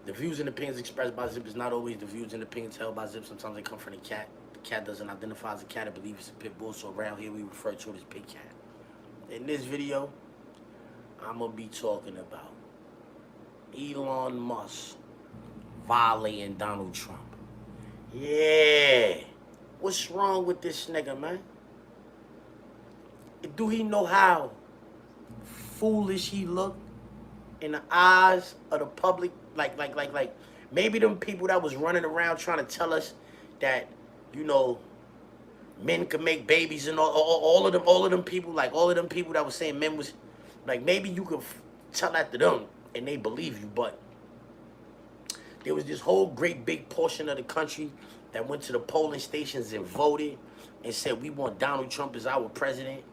The views and opinions expressed by Zip is not always the views and opinions held by Zip. Sometimes they come from the cat. The cat doesn't identify as a cat. I believe it's a pit bull. So around here we refer to it as Big Cat. In this video, I'm gonna be talking about Elon Musk violating Donald Trump. Yeah. What's wrong with this nigga, man? Do he know how foolish he look in the eyes of the public? Like, maybe them people that was running around trying to tell us that, you know, men could make babies and all of them people, like all of them people that was saying men was, like, maybe you could tell that to them and they believe you, but there was this whole great big portion of the country that went to the polling stations and voted and said we want Donald Trump as our president.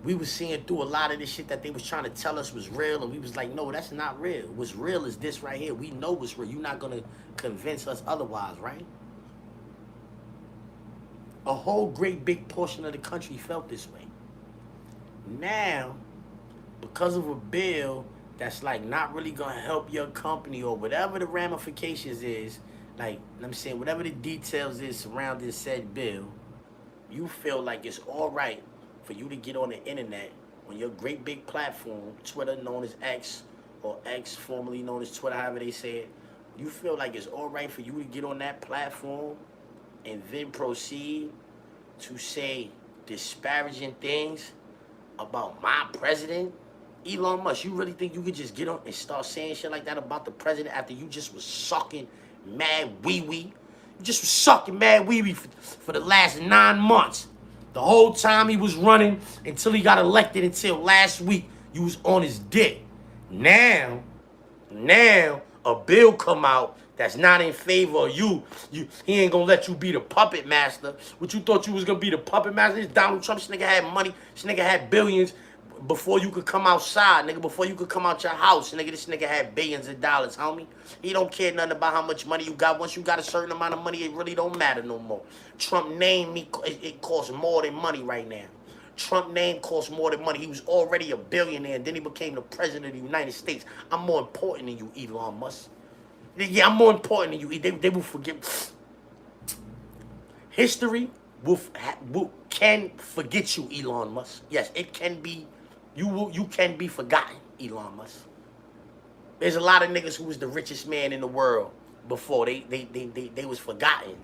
We was seeing through a lot of this shit that they was trying to tell us was real, and we was like, no, that's not real. What's real is this right here. We know what's real. You're not gonna convince us otherwise, right? A whole great big portion of the country felt this way. Now, because of a bill that's like not really gonna help your company or whatever the ramifications is, like I'm saying, whatever the details is surrounding said bill, you feel like it's all right for you to get on the internet on your great big platform, Twitter, known as X, or X, formerly known as Twitter, however they say it. You feel like it's all right for you to get on that platform and then proceed to say disparaging things about my president? Elon Musk, you really think you could just get on and start saying shit like that about the president after you just was sucking mad wee-wee? You just was sucking mad wee-wee for the last 9 months. The whole time he was running until he got elected, until last week, you was on his dick. Now, a bill come out that's not in favor of you. He ain't gonna let you be the puppet master. What you thought you was gonna be the puppet master? This Donald Trump, this nigga had money, this nigga had billions before you could come outside, nigga, before you could come out your house, nigga. This nigga had billions of dollars, homie. He don't care nothing about how much money you got. Once you got a certain amount of money, it really don't matter no more. Trump name, it costs more than money right now. Trump name costs more than money. He was already a billionaire, and then he became the president of the United States. I'm more important than you, Elon Musk. Yeah, I'm more important than you. They will forget. History can forget you, Elon Musk. Yes, it can be. You can be forgotten, Elon Musk. There's a lot of niggas who was the richest man in the world before they was forgotten. You know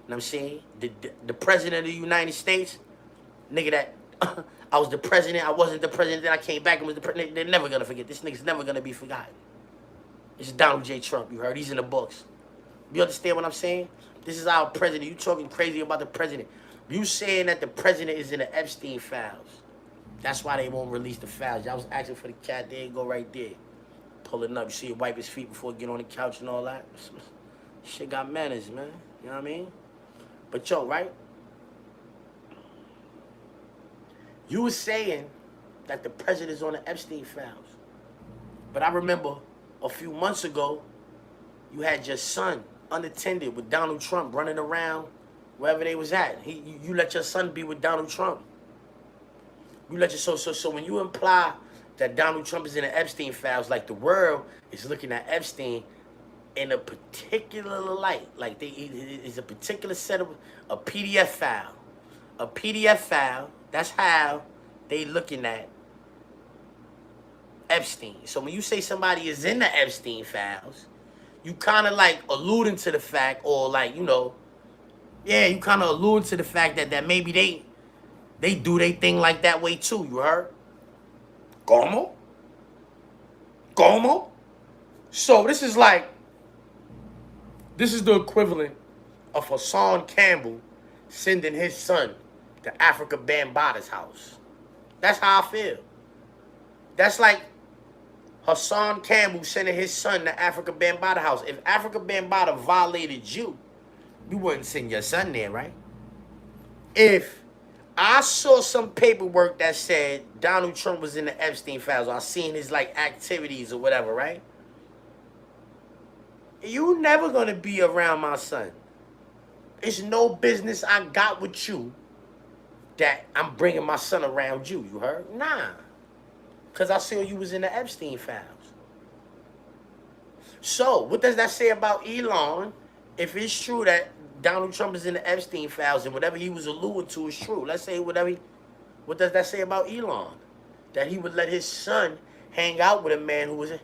what I'm saying? The president of the United States, nigga that I was the president, I wasn't the president, then I came back and was the president. They're never gonna forget. This nigga's never gonna be forgotten. It's Donald J. Trump, you heard? He's in the books. You understand what I'm saying? This is our president. You talking crazy about the president. You saying that the president is in the Epstein files. That's why they won't release the files. Y'all was asking for the cat. There you go right there. Pulling up. You see him wipe his feet before he get on the couch and all that. Shit got manners, man. You know what I mean? But yo, right? You was saying that the president is on the Epstein files. But I remember a few months ago, you had your son unattended with Donald Trump running around wherever they was at. You let your son be with Donald Trump. You let your so when you imply that Donald Trump is in the Epstein files, like the world is looking at Epstein in a particular light, like it's a particular set of a PDF file. A PDF file, that's how they looking at Epstein. So when you say somebody is in the Epstein files, you kind of like alluding to the fact, or like, you know, yeah, you kind of alluding to the fact that maybe they do their thing like that way too, you heard? Como? So this is the equivalent of Hassan Campbell sending his son to Africa Bambaata's house. That's how I feel. That's like Hassan Campbell sending his son to Africa Bambaata's house. If Africa Bambaata violated you, you wouldn't send your son there, right? If I saw some paperwork that said Donald Trump was in the Epstein files, or I seen his like activities or whatever, right? You never gonna be around my son. It's no business I got with you that I'm bringing my son around you. You heard? Nah, cause I saw you was in the Epstein files. So, what does that say about Elon? If it's true that Donald Trump is in the Epstein files and whatever he was alluding to is true, let's say what does that say about Elon? That he would let his son hang out with a man who was, you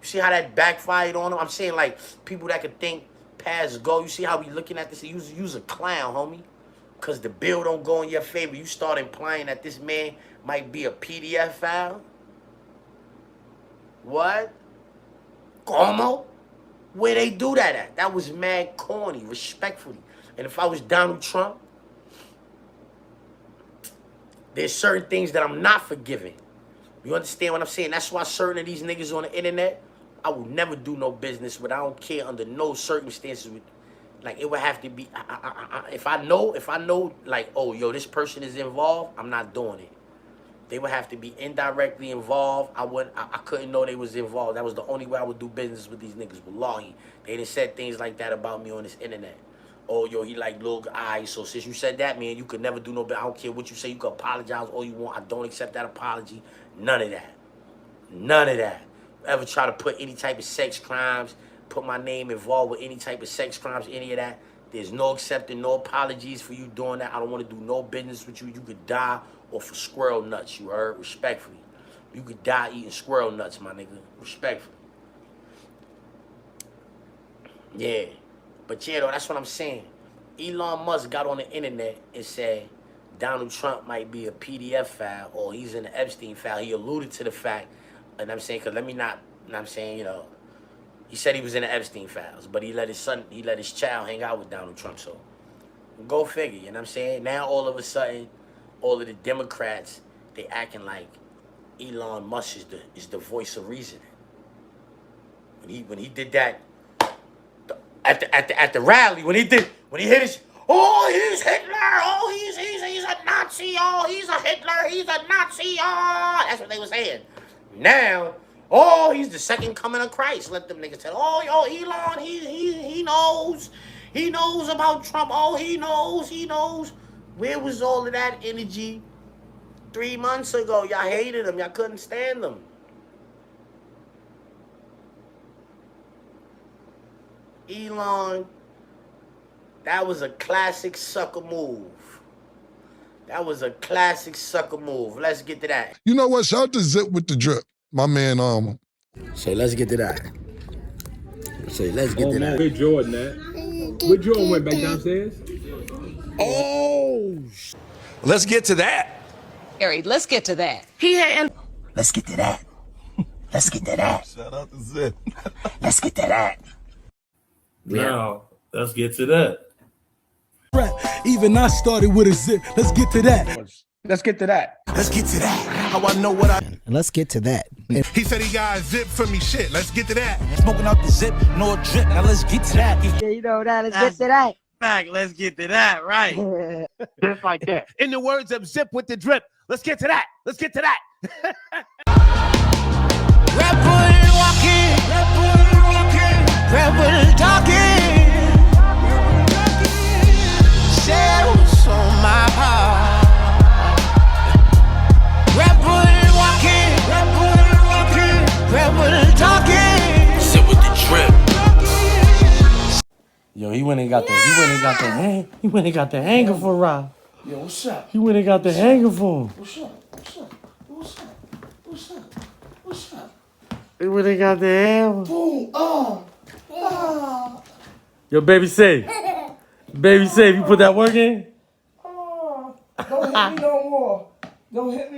see how that backfired on him? I'm saying, like, people that could think past go. You see how we looking at this? You's a clown, homie. Because the bill don't go in your favor. You start implying that this man might be a PDF file. What? Como? Where they do that at? That was mad corny, respectfully. And if I was Donald Trump, there's certain things that I'm not forgiving. You understand what I'm saying? That's why certain of these niggas on the internet, I will never do no business with. I don't care under no circumstances with. Like, it would have to be, if I know, like, oh, yo, this person is involved, I'm not doing it. They would have to be indirectly involved. I couldn't know they was involved. That was the only way I would do business with these niggas. Wallahi. They done said things like that about me on this internet. Oh, yo, he like little eyes. So since you said that, man, you could never do no better. I don't care what you say. You can apologize all you want. I don't accept that apology. None of that. None of that. Ever try to put any type of sex crimes, put my name involved with any type of sex crimes, any of that. There's no accepting, no apologies for you doing that. I don't want to do no business with you. You could die off of squirrel nuts, you heard? Respectfully. You could die eating squirrel nuts, my nigga. Respectfully. Yeah. But yeah, though, that's what I'm saying. Elon Musk got on the internet and said Donald Trump might be a PDF file or he's in the Epstein file. He alluded to the fact, and I'm saying, because let me not, I'm saying, you know, he said he was in the Epstein files, but he let his child hang out with Donald Trump. So go figure, you know what I'm saying? Now all of a sudden, all of the Democrats, they acting like Elon Musk is the voice of reason. When he did that at the rally, when he hit his, oh, he's Hitler, oh, he's a Nazi, oh, he's a Hitler, he's a Nazi, oh, that's what they were saying. Now, oh, he's the second coming of Christ. Let them niggas tell. Oh, yo, Elon, he knows about Trump. Oh, he knows. Where was all of that energy 3 months ago? Y'all hated him. Y'all couldn't stand him. Elon, that was a classic sucker move. That was a classic sucker move. Let's get to that. You know what? Shout out to Zip with the Drip. My man, So let's get to that. Man, where Jordan at? Where Jordan went back downstairs? Oh. Let's get to that. Let's get to that. Let's get to that. Let's get to that. Shout out to Zip. Let's get to that. Now, let's get to that. Even I started with a zip. Let's get to that. Let's get to that. Let's get to that. How I know what I... Let's get to that. He said he got a zip for me shit. Let's get to that. Smoking out the zip, no drip. Now let's get to that. Yeah, you know that. Let's get to that. Fact, let's get to that, right? Just like that. In the words of Zip with the Drip, let's get to that. Let's get to that. Rebel walking, rebel talking. Say what's on my heart. Rebel walking, rebel talking. Sit with the drip. Yo, he went and got the hanger for Rob. Yo, what's up? He went and got the hanger for him. What's up? He went and got the hanger. Boom, Yo, baby safe, you put that work in? don't hit me no more. Don't hit me.